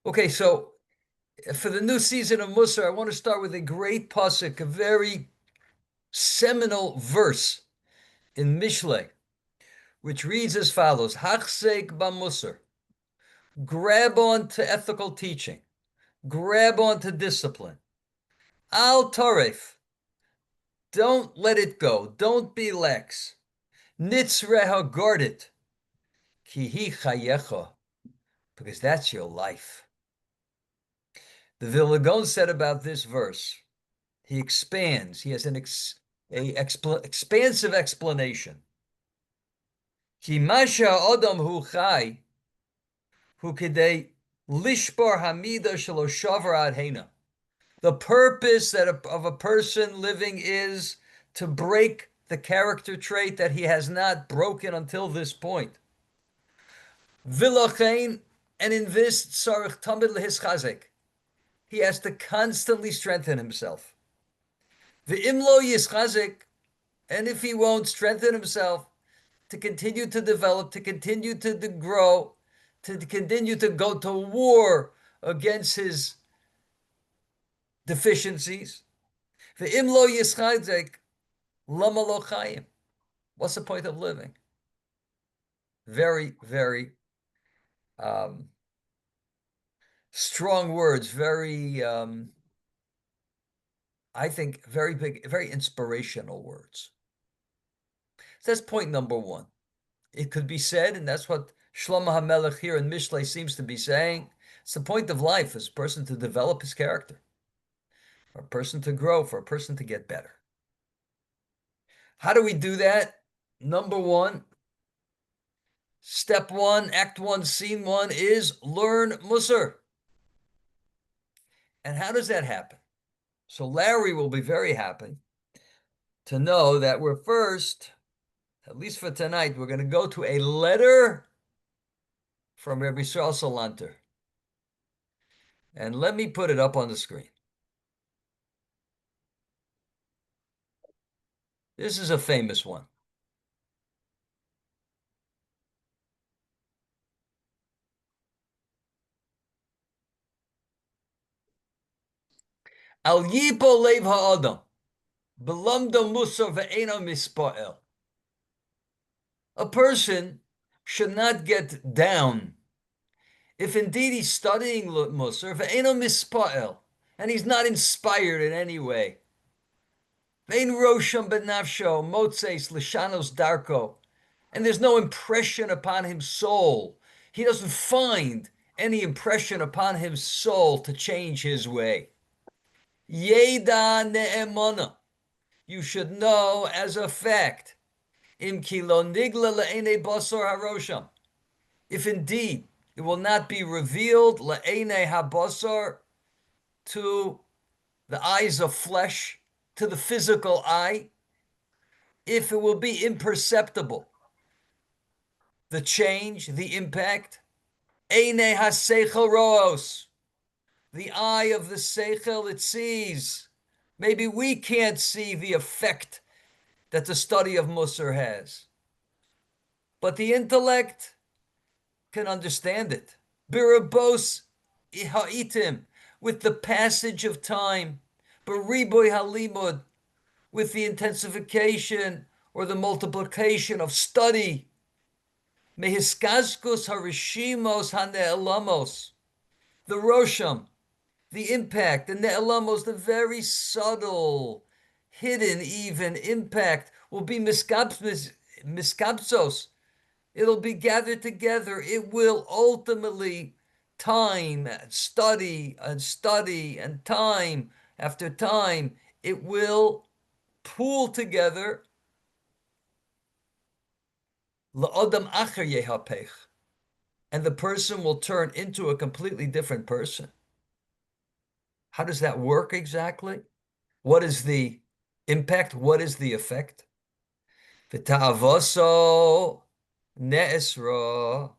Okay, so for the new season of Mussar, I want to start with a great pasuk, a very seminal verse in Mishlei, which reads as follows: Hachseik b'Mussar, grab on to ethical teaching, grab on to discipline. Al taref, don't let it go, don't be lax. Nitzreha, guard it, ki hi chayecha, because that's your life. The Vilna Gaon said about this verse, he expands, he has expansive explanation. Ki masha adam hu chai, hu kidei lishbar hamida shelo shavar ad hena. The purpose of a person living is to break the character trait that he has not broken until this point. Vilachain, and in this tzarich tamid lehischazek, he has to constantly strengthen himself. The imlo yischazek, and if he won't strengthen himself, to continue to develop, to continue to grow, to continue to go to war against his deficiencies. The imlo yischazek, lama lo chayim. What's the point of living? Very, very strong words, very, I think, very big, very inspirational words. So that's point number one. It could be said, and that's what Shlomo HaMelech here in Mishlei seems to be saying, it's the point of life is a person to develop his character, for a person to grow, for a person to get better. How do we do that? Number one, step one, act one, scene one is learn Mussar. And how does that happen? So Larry will be very happy to know that we're first, at least for tonight, we're going to go to a letter from Rabbi Yisrael Salanter. And let me put it up on the screen. This is a famous one. Al yipo lev ha'adam, belamdo musar ve'ena mispa'el. A person should not get down if indeed he's studying Mussar ve'ena mispa'el, and he's not inspired in any way. Ve'en rosham benafsho motzeis lishanos darko, and there's no impression upon his soul. He doesn't find any impression upon his soul to change his way. Yeda ne'emana, you should know as a fact, im kilo nigla le'ene basar harosham, if indeed it will not be revealed le'ene habasar, to the eyes of flesh, to the physical eye, if it will be imperceptible, the change, the impact, eine haseichel roos, the eye of the seichel, it sees. Maybe we can't see the effect that the study of Mussar has, but the intellect can understand it. Birabos ha'itim, with the passage of time. Beriboy halimud, with the intensification or the multiplication of study. Mehiskaskus harishimos hane'elamos, the rosham, the impact, the ne'elamos, the very subtle, hidden even impact will be miskapsos. It'll be gathered together. It will ultimately, time, study and study and time after time, it will pool together. La'odam acher yehapech, and the person will turn into a completely different person. How does that work exactly? What is the impact? What is the effect? V'ta'avoso ne'esra,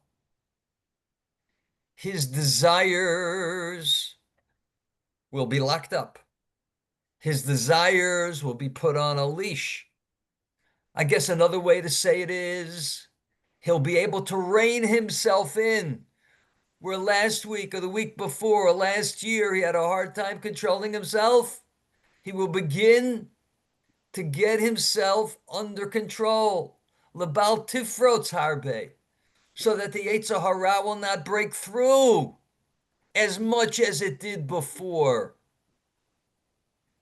his desires will be locked up. His desires will be put on a leash. I guess another way to say it is he'll be able to rein himself in where last week or the week before or last year he had a hard time controlling himself, he will begin to get himself under control. Lebal tifrotz harbe, so that the Yetzer Hara will not break through as much as it did before.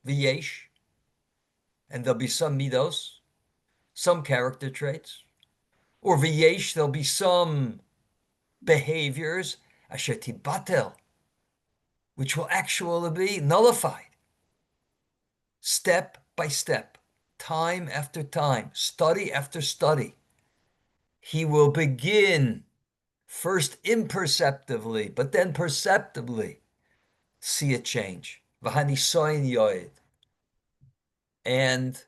V'yesh, and there'll be some midos, some character traits, or v'yesh, there'll be some behaviors, asher tibatel, which will actually be nullified, step by step, time after time, study after study. He will begin first imperceptibly, but then perceptibly see a change. V'hanisoyin yoed. And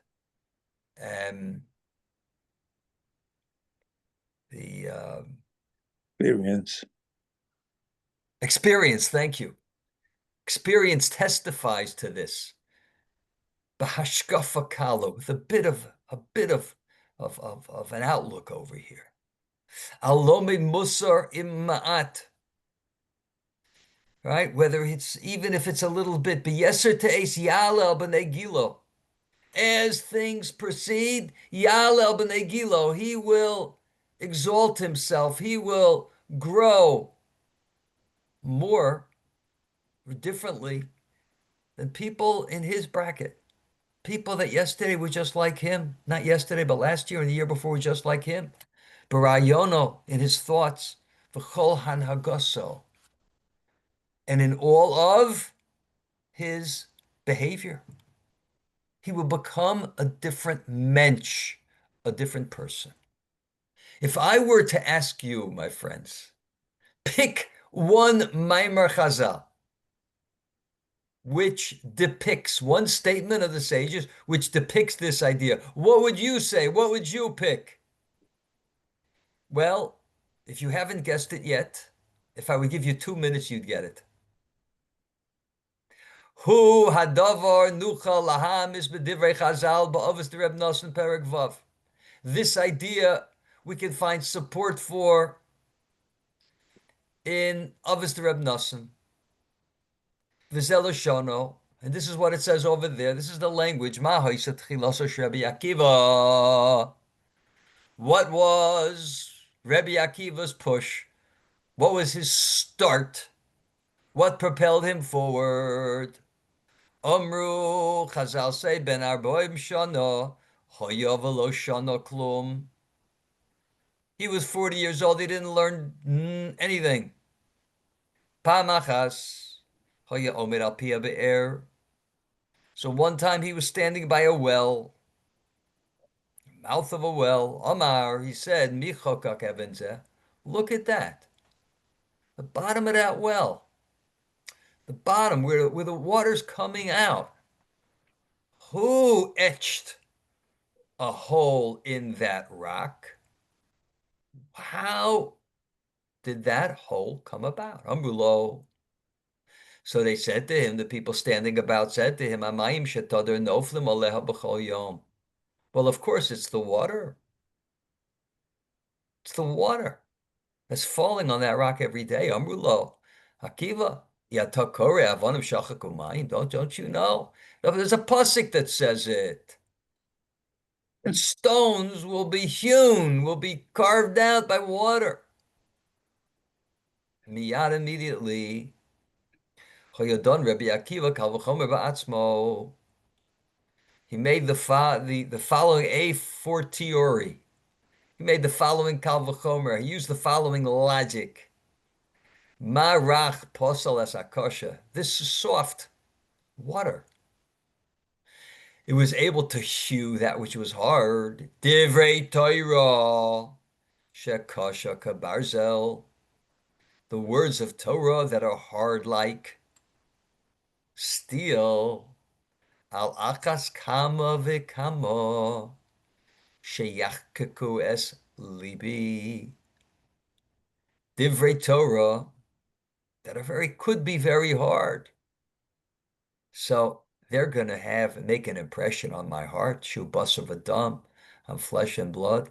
the Experience. experience, thank you. Experience testifies to this. Bahashkafa kala, with a bit of an outlook over here. Alomi Mussar Imma'at. Right? Whether it's, even if it's a little bit, B'yeser te'es Yalel b'nei Gilo. As things proceed, Yalel b'nei Gilo, he will exalt himself, he will grow more or differently than people in his bracket. People that yesterday were just like him, not yesterday, but last year and the year before were just like him. Barayono, in his thoughts, v'chol hanhagoso, and in all of his behavior. He will become a different mensch, a different person. If I were to ask you, my friends, pick one Maimar Chazal which depicts one statement of the sages which depicts this idea, what would you say? What would you pick? Well, if you haven't guessed it yet, if I would give you 2 minutes, you'd get it. Hu hadavar nucha laham is b'divrei Chazal ba'avos Reb Nosson Perek Vav. This idea we can find support for in Avos Reb Nosson. V'zel Shono, and this is what it says over there. This is the language. Ma ha'isat chiloso Rabbi Akiva. What was Rabbi Akiva's push? What was his start? What propelled him forward? Amru Chazal say ben arboim shana hoya v'lo shana klum. He was 40 years old. He didn't learn anything. Pamachas hoya omer al pia be'er. So one time he was standing by a well, mouth of a well. Amar, he said, Mi chokak ebenze. Look at that. The bottom of that well. The bottom where the water's coming out. Who etched a hole in that rock? How did that hole come about? Amrulo. So they said to him, the people standing about said to him, Amayim shetadar noflim aleha b'chol yom. Well, of course, it's the water. It's the water that's falling on that rock every day. Amrulo. Akiva. Yatakore avonim shachakumayim. Don't you know? There's a pasuk that says it. And stones will be hewn, will be carved out by water. Miyad immediately. Choyodon Rabbi Akiva kal v'chomer ba'atzmo. He made the following a fortiori. He made the following kal v'chomer. He used the following logic. Marach posel es akosha. This is soft water. It was able to hew that which was hard. Divrei Torah shekosha kabarzel. The words of Torah that are hard like steel. Al akas kama v'kama sheyachkaku es libi. Divrei Torah that could be very hard. So they're going to make an impression on my heart. Shu basar v'dam, on flesh and blood.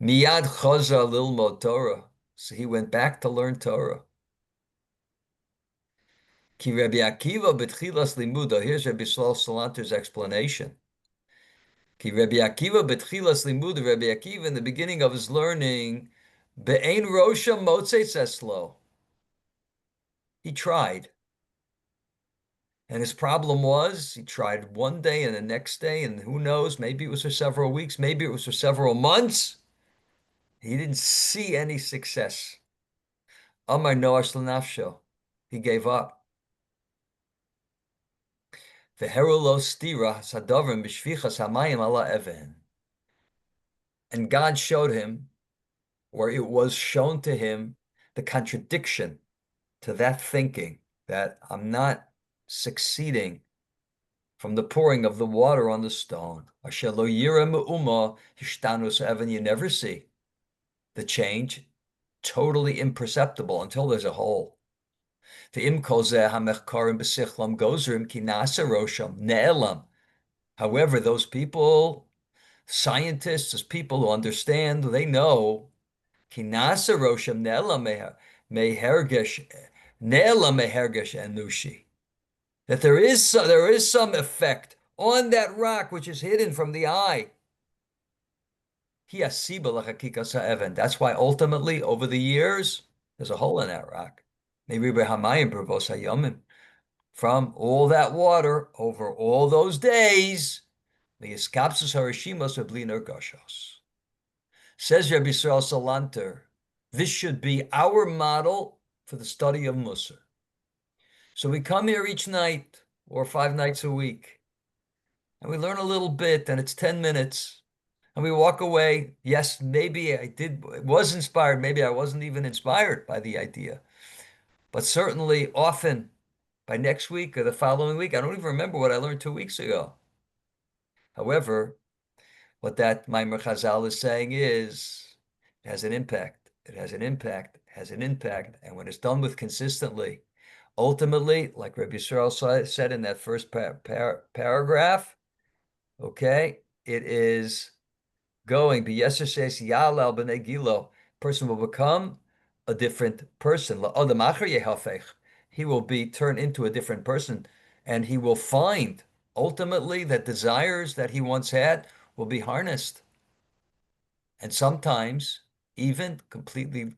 Miyad chaza lilmod Torah. So he went back to learn Torah. Ki Rabbi Akiva betchilas limudo. Here's Rabbi Shlomo Salanter's explanation. Ki Rabbi Akiva betchilas limudo. Rabbi Akiva, in the beginning of his learning, be'ein rosha motzeis eslo. He tried. And his problem was he tried one day and the next day, and who knows, maybe it was for several weeks, maybe it was for several months. He didn't see any success. Amar noash l'nafsho. He gave up. V'heru lo stira sadavrim b'shvichas hamayim ala even. And God showed him, or it was shown to him, the contradiction to that thinking that I'm not succeeding from the pouring of the water on the stone. Asher lo yira me'uma hishtanus even. You never see the change, totally imperceptible until there's a hole. Ve'im kol zeh hamechkarim b'sichlam gozrim ki nasa rosham ne'elam. However, those people, scientists, as people who understand, they know ki nasa rosham ne'elam mehergesh enushi. That there is some effect on that rock which is hidden from the eye. That's why ultimately, over the years, there's a hole in that rock. From all that water over all those days, says Rabbi Yisrael Salanter, this should be our model for the study of Mussar. So we come here each night or 5 nights a week, and we learn a little bit, and it's 10 minutes, and we walk away. Yes, maybe I was inspired. Maybe I wasn't even inspired by the idea. But certainly often by next week or the following week, I don't even remember what I learned 2 weeks ago. However, what that Maimer Chazal is saying is it has an impact. It has an impact, has an impact. And when it's done with consistently, ultimately, like Rabbi Yisrael said in that first paragraph, okay, it is going. Person will become a different person. He will be turned into a different person, and he will find ultimately that desires that he once had will be harnessed, and sometimes even completely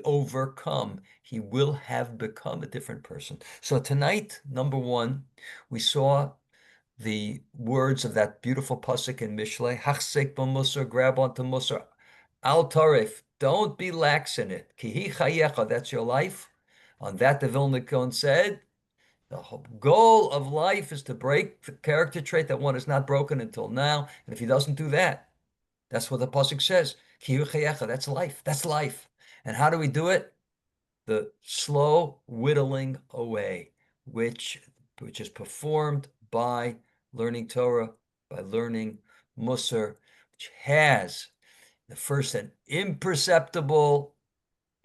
overcome. He will have become a different person. So tonight, number one, we saw the words of that beautiful pasuk in Mishlei, Hachsek b'musar, grab onto Mussar, al tarif, don't be lax in it. Kihi chayecha, that's your life. On that, the Vilna Gaon said, the whole goal of life is to break the character trait that one has not broken until now. And if he doesn't do that, that's what the pasuk says. Kihi chayecha, that's life. That's life. And how do we do it? The slow whittling away, which is performed by learning Torah, by learning Mussar, which has the first an imperceptible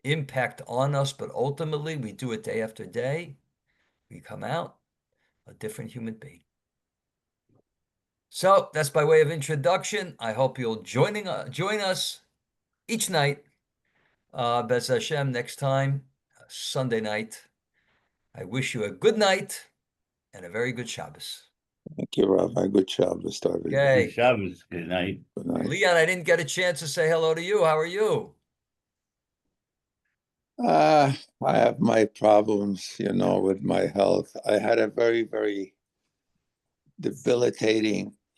impact on us, but ultimately we do it day after day. We come out a different human being. So that's by way of introduction. I hope you'll join us each night. Bez Hashem, next time, Sunday night. I wish you a good night and a very good Shabbos. Thank you, Rabbi. Good Shabbos to everybody. Okay. Good Shabbos. Good night. Good night. Leon, I didn't get a chance to say hello to you. How are you? I have my problems, with my health. I had a very, very debilitating